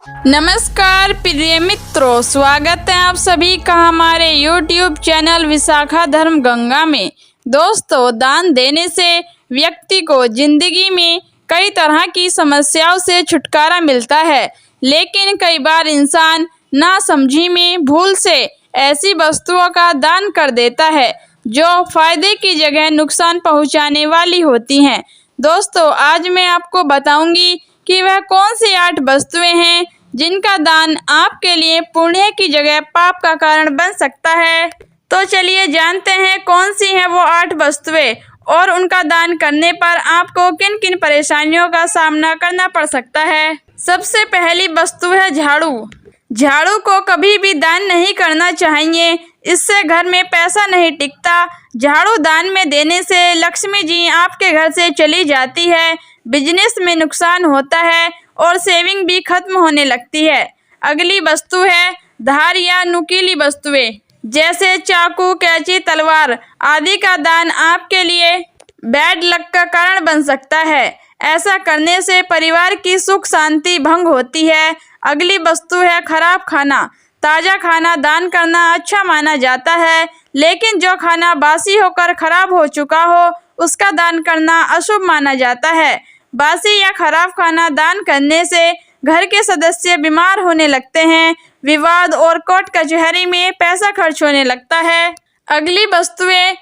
नमस्कार प्रिय मित्रों, स्वागत है आप सभी का हमारे YouTube चैनल विशाखा धर्म गंगा में। दोस्तों, दान देने से व्यक्ति को जिंदगी में कई तरह की समस्याओं से छुटकारा मिलता है, लेकिन कई बार इंसान नासमझी में भूल से ऐसी वस्तुओं का दान कर देता है जो फायदे की जगह नुकसान पहुंचाने वाली होती हैं। दोस्तों, आज मैं आपको बताऊंगी कि वह कौन सी 8 वस्तुएं हैं जिनका दान आपके लिए पुण्य की जगह पाप का कारण बन सकता है। तो चलिए जानते हैं कौन सी हैं वो 8 वस्तुएं और उनका दान करने पर आपको किन किन परेशानियों का सामना करना पड़ सकता है। सबसे पहली वस्तु है झाड़ू। झाड़ू को कभी भी दान नहीं करना चाहिए, इससे घर में पैसा नहीं टिकता। झाड़ू दान में देने से लक्ष्मी जी आपके घर से चली जाती है, बिजनेस में नुकसान होता है और सेविंग भी खत्म होने लगती है। अगली वस्तु है धार या नुकीली वस्तुएं, जैसे चाकू, कैंची, तलवार आदि का दान आपके लिए बैड लक का कारण बन सकता है। ऐसा करने से परिवार की सुख शांति भंग होती है। अगली वस्तु है खराब खाना। ताज़ा खाना दान करना अच्छा माना जाता है, लेकिन जो खाना बासी होकर खराब हो चुका हो उसका दान करना अशुभ माना जाता है। बासी या खराब खाना दान करने से घर के सदस्य बीमार होने लगते हैं, विवाद और कोर्ट कचहरी में पैसा खर्च होने लगता है। अगली वस्तुएं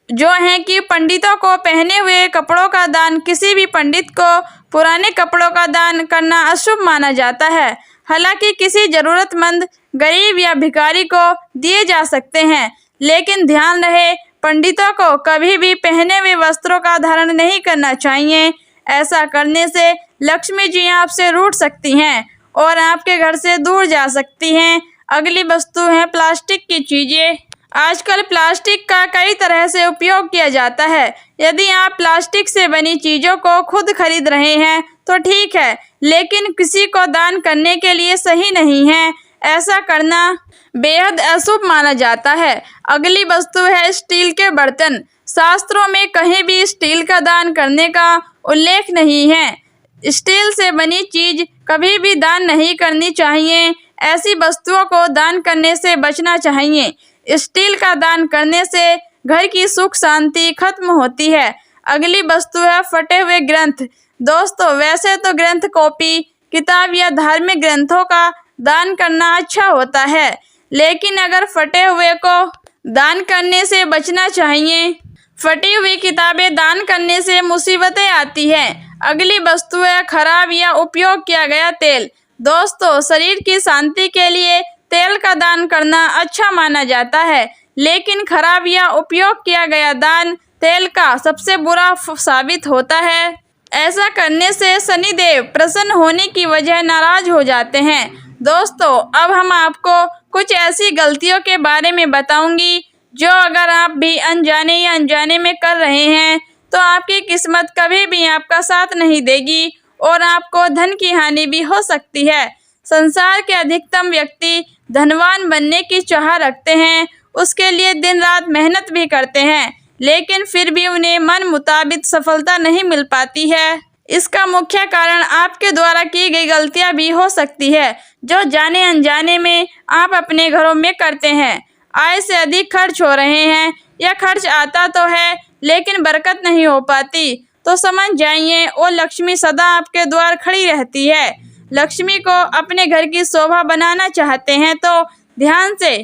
जो हैं कि पंडितों को पहने हुए कपड़ों का दान। किसी भी पंडित को पुराने कपड़ों का दान करना अशुभ माना जाता है। हालांकि किसी जरूरतमंद गरीब या भिखारी को दिए जा सकते हैं, लेकिन ध्यान रहे पंडितों को कभी भी पहने हुए वस्त्रों का धारण नहीं करना चाहिए। ऐसा करने से लक्ष्मी जी आपसे रूठ सकती हैं और आपके घर से दूर जा सकती हैं। अगली वस्तु है प्लास्टिक की चीज़ें। आजकल प्लास्टिक का कई तरह से उपयोग किया जाता है। यदि आप प्लास्टिक से बनी चीज़ों को खुद खरीद रहे हैं तो ठीक है, लेकिन किसी को दान करने के लिए सही नहीं है। ऐसा करना बेहद अशुभ माना जाता है। अगली वस्तु है स्टील के बर्तन। शास्त्रों में कहीं भी स्टील का दान करने का उल्लेख नहीं है। स्टील से बनी चीज कभी भी दान नहीं करनी चाहिए। ऐसी वस्तुओं को दान करने से बचना चाहिए। स्टील का दान करने से घर की सुख शांति खत्म होती है। अगली वस्तु है फटे हुए ग्रंथ। दोस्तों, वैसे तो ग्रंथ, कॉपी, किताब या धार्मिक ग्रंथों का दान करना अच्छा होता है, लेकिन अगर फटे हुए को दान करने से बचना चाहिए। फटी हुई किताबें दान करने से मुसीबतें आती हैं। अगली वस्तु है खराब या उपयोग किया गया तेल। दोस्तों, शरीर की शांति के लिए तेल का दान करना अच्छा माना जाता है, लेकिन खराब या उपयोग किया गया दान तेल का सबसे बुरा साबित होता है। ऐसा करने से शनिदेव प्रसन्न होने की वजह नाराज हो जाते हैं। दोस्तों, अब हम आपको कुछ ऐसी गलतियों के बारे में बताऊंगी जो अगर आप भी अनजाने या अनजाने में कर रहे हैं तो आपकी किस्मत कभी भी आपका साथ नहीं देगी और आपको धन की हानि भी हो सकती है। संसार के अधिकतम व्यक्ति धनवान बनने की चाह रखते हैं, उसके लिए दिन रात मेहनत भी करते हैं, लेकिन फिर भी उन्हें मन मुताबिक सफलता नहीं मिल पाती है। इसका मुख्य कारण आपके द्वारा की गई गलतियां भी हो सकती है, जो जाने अनजाने में आप अपने घरों में करते हैं। आय से अधिक खर्च हो रहे हैं या खर्च आता तो है लेकिन बरकत नहीं हो पाती, तो समझ जाइए वो लक्ष्मी सदा आपके द्वार खड़ी रहती है। लक्ष्मी को अपने घर की शोभा बनाना चाहते हैं तो ध्यान से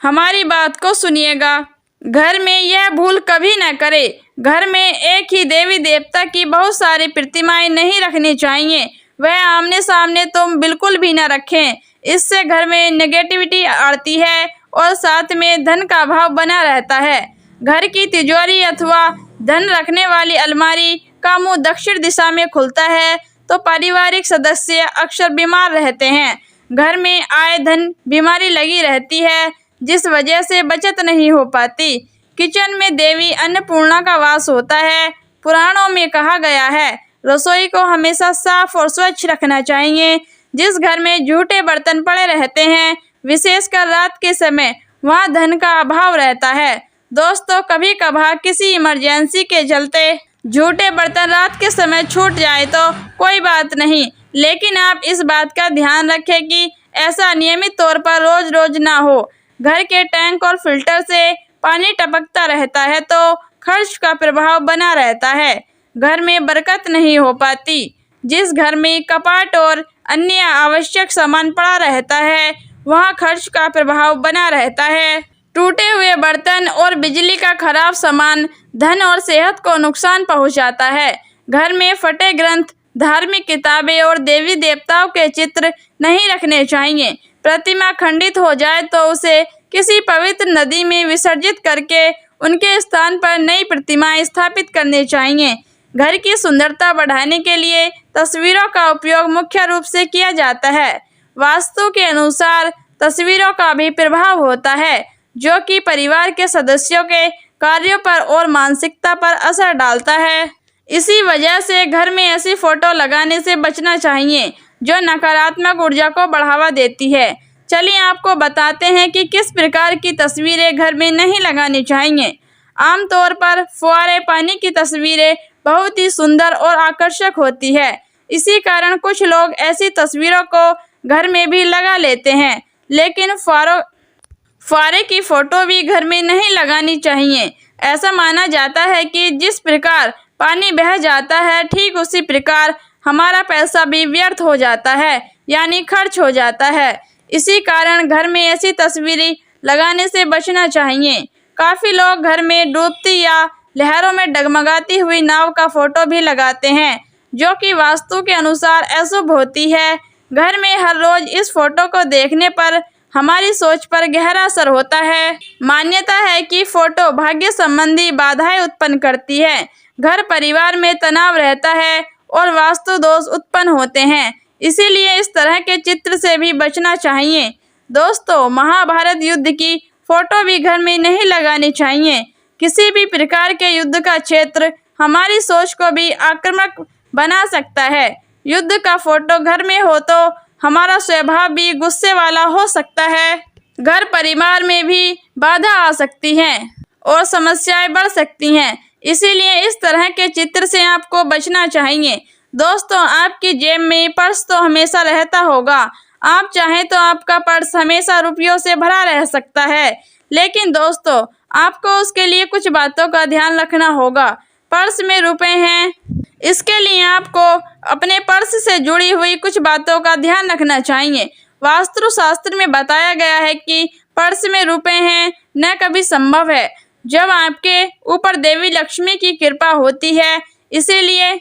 हमारी बात को सुनिएगा। घर में यह भूल कभी न करें, घर में एक ही देवी देवता की बहुत सारी प्रतिमाएं नहीं रखनी चाहिए। वह आमने सामने तुम बिल्कुल भी न रखें, इससे घर में नेगेटिविटी आती है और साथ में धन का अभाव बना रहता है। घर की तिजोरी अथवा धन रखने वाली अलमारी का मुंह दक्षिण दिशा में खुलता है तो पारिवारिक सदस्य अक्सर बीमार रहते हैं। घर में आय धन बीमारी लगी रहती है, जिस वजह से बचत नहीं हो पाती। किचन में देवी अन्नपूर्णा का वास होता है। पुराणों में कहा गया है रसोई को हमेशा साफ और स्वच्छ रखना चाहिए। जिस घर में जूठे बर्तन पड़े रहते हैं, विशेषकर रात के समय, वहाँ धन का अभाव रहता है। दोस्तों, कभी कभार किसी इमरजेंसी के चलते झूठे बर्तन रात के समय छूट जाए तो कोई बात नहीं, लेकिन आप इस बात का ध्यान रखें कि ऐसा नियमित तौर पर रोज रोज ना हो। घर के टैंक और फिल्टर से पानी टपकता रहता है तो खर्च का प्रभाव बना रहता है, घर में बरकत नहीं हो पाती। जिस घर में कपाट और अन्य आवश्यक सामान पड़ा रहता है वहाँ खर्च का प्रभाव बना रहता है। टूटे हुए बर्तन और बिजली का खराब सामान धन और सेहत को नुकसान पहुंचाता है। घर में फटे ग्रंथ, धार्मिक किताबें और देवी देवताओं के चित्र नहीं रखने चाहिए। प्रतिमा खंडित हो जाए तो उसे किसी पवित्र नदी में विसर्जित करके उनके स्थान पर नई प्रतिमाएं स्थापित करनी चाहिए। घर की सुंदरता बढ़ाने के लिए तस्वीरों का उपयोग मुख्य रूप से किया जाता है। वास्तु के अनुसार तस्वीरों का भी प्रभाव होता है जो कि परिवार के सदस्यों के कार्यों पर और मानसिकता पर असर डालता है। इसी वजह से घर में ऐसी फोटो लगाने से बचना चाहिए जो नकारात्मक ऊर्जा को बढ़ावा देती है। चलिए आपको बताते हैं कि किस प्रकार की तस्वीरें घर में नहीं लगानी चाहिए। आमतौर पर फुहारे पानी की तस्वीरें बहुत ही सुंदर और आकर्षक होती है। इसी कारण कुछ लोग ऐसी तस्वीरों को घर में भी लगा लेते हैं, लेकिन फुहारे की फोटो भी घर में नहीं लगानी चाहिए। ऐसा माना जाता है कि जिस प्रकार पानी बह जाता है ठीक उसी प्रकार हमारा पैसा भी व्यर्थ हो जाता है, यानी खर्च हो जाता है। इसी कारण घर में ऐसी तस्वीरें लगाने से बचना चाहिए। काफ़ी लोग घर में डूबती या लहरों में डगमगाती हुई नाव का फोटो भी लगाते हैं जो कि वास्तु के अनुसार अशुभ होती है। घर में हर रोज इस फोटो को देखने पर हमारी सोच पर गहरा असर होता है। मान्यता है कि फोटो भाग्य संबंधी बाधाएं उत्पन्न करती है, घर परिवार में तनाव रहता है और वास्तु दोष उत्पन्न होते हैं। इसीलिए इस तरह के चित्र से भी बचना चाहिए। दोस्तों, महाभारत युद्ध की फोटो भी घर में नहीं लगानी चाहिए। किसी भी प्रकार के युद्ध का क्षेत्र हमारी सोच को भी आक्रामक बना सकता है। युद्ध का फोटो घर में हो तो हमारा स्वभाव भी गुस्से वाला हो सकता है। घर परिवार में भी बाधा आ सकती है और समस्याएं बढ़ सकती हैं। इसीलिए इस तरह के चित्र से आपको बचना चाहिए। दोस्तों, आपकी जेब में पर्स तो हमेशा रहता होगा। आप चाहें तो आपका पर्स हमेशा रुपयों से भरा रह सकता है, लेकिन दोस्तों आपको उसके लिए कुछ बातों का ध्यान रखना होगा। पर्स में रुपए हैं, इसके लिए आपको अपने पर्स से जुड़ी हुई कुछ बातों का ध्यान रखना चाहिए। वास्तु शास्त्र में बताया गया है कि पर्स में रुपए हैं न कभी संभव है जब आपके ऊपर देवी लक्ष्मी की कृपा होती है। इसीलिए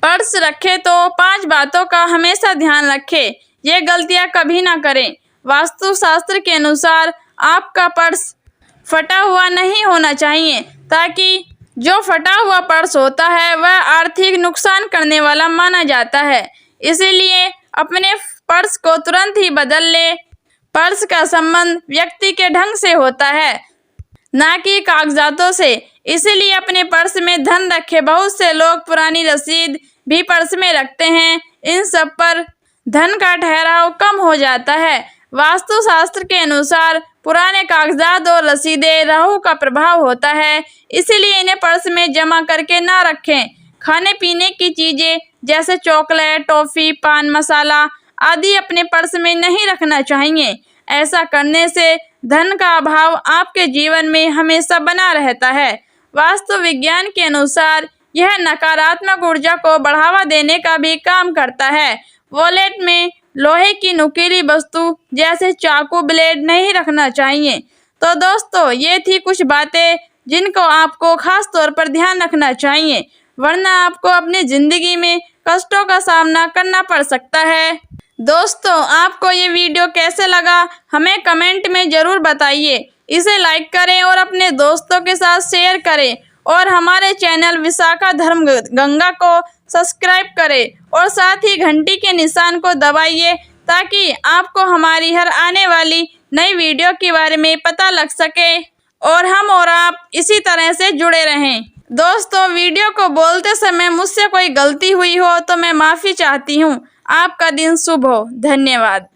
पर्स रखें तो 5 बातों का हमेशा ध्यान रखें, ये गलतियां कभी ना करें। वास्तु शास्त्र के अनुसार आपका पर्स फटा हुआ नहीं होना चाहिए, ताकि जो फटा हुआ पर्स होता है वह आर्थिक नुकसान करने वाला माना जाता है। इसीलिए अपने पर्स को तुरंत ही बदल ले। पर्स का संबंध व्यक्ति के ढंग से होता है, ना कि कागजातों से। इसीलिए अपने पर्स में धन रखें। बहुत से लोग पुरानी रसीद भी पर्स में रखते हैं, इन सब पर धन का ठहराव कम हो जाता है। वास्तु शास्त्र के अनुसार पुराने कागजात और रसीदें राहु का प्रभाव होता है, इसीलिए इन्हें पर्स में जमा करके ना रखें। खाने पीने की चीजें जैसे चॉकलेट, टॉफी, पान मसाला आदि अपने पर्स में नहीं रखना चाहिए। ऐसा करने से धन का अभाव आपके जीवन में हमेशा बना रहता है। वास्तु विज्ञान के अनुसार यह नकारात्मक ऊर्जा को बढ़ावा देने का भी काम करता है। वॉलेट में लोहे की नुकीली वस्तु जैसे चाकू, ब्लेड नहीं रखना चाहिए। तो दोस्तों, ये थी कुछ बातें जिनको आपको खास तौर पर ध्यान रखना चाहिए, वरना आपको अपनी जिंदगी में कष्टों का सामना करना पड़ सकता है। दोस्तों, आपको ये वीडियो कैसे लगा हमें कमेंट में ज़रूर बताइए। इसे लाइक करें और अपने दोस्तों के साथ शेयर करें और हमारे चैनल विशाखा धर्म गंगा को सब्सक्राइब करें और साथ ही घंटी के निशान को दबाइए ताकि आपको हमारी हर आने वाली नई वीडियो के बारे में पता लग सके और हम और आप इसी तरह से जुड़े रहें। दोस्तों, वीडियो को बोलते समय मुझसे कोई गलती हुई हो तो मैं माफ़ी चाहती हूँ। आपका दिन शुभ हो। धन्यवाद।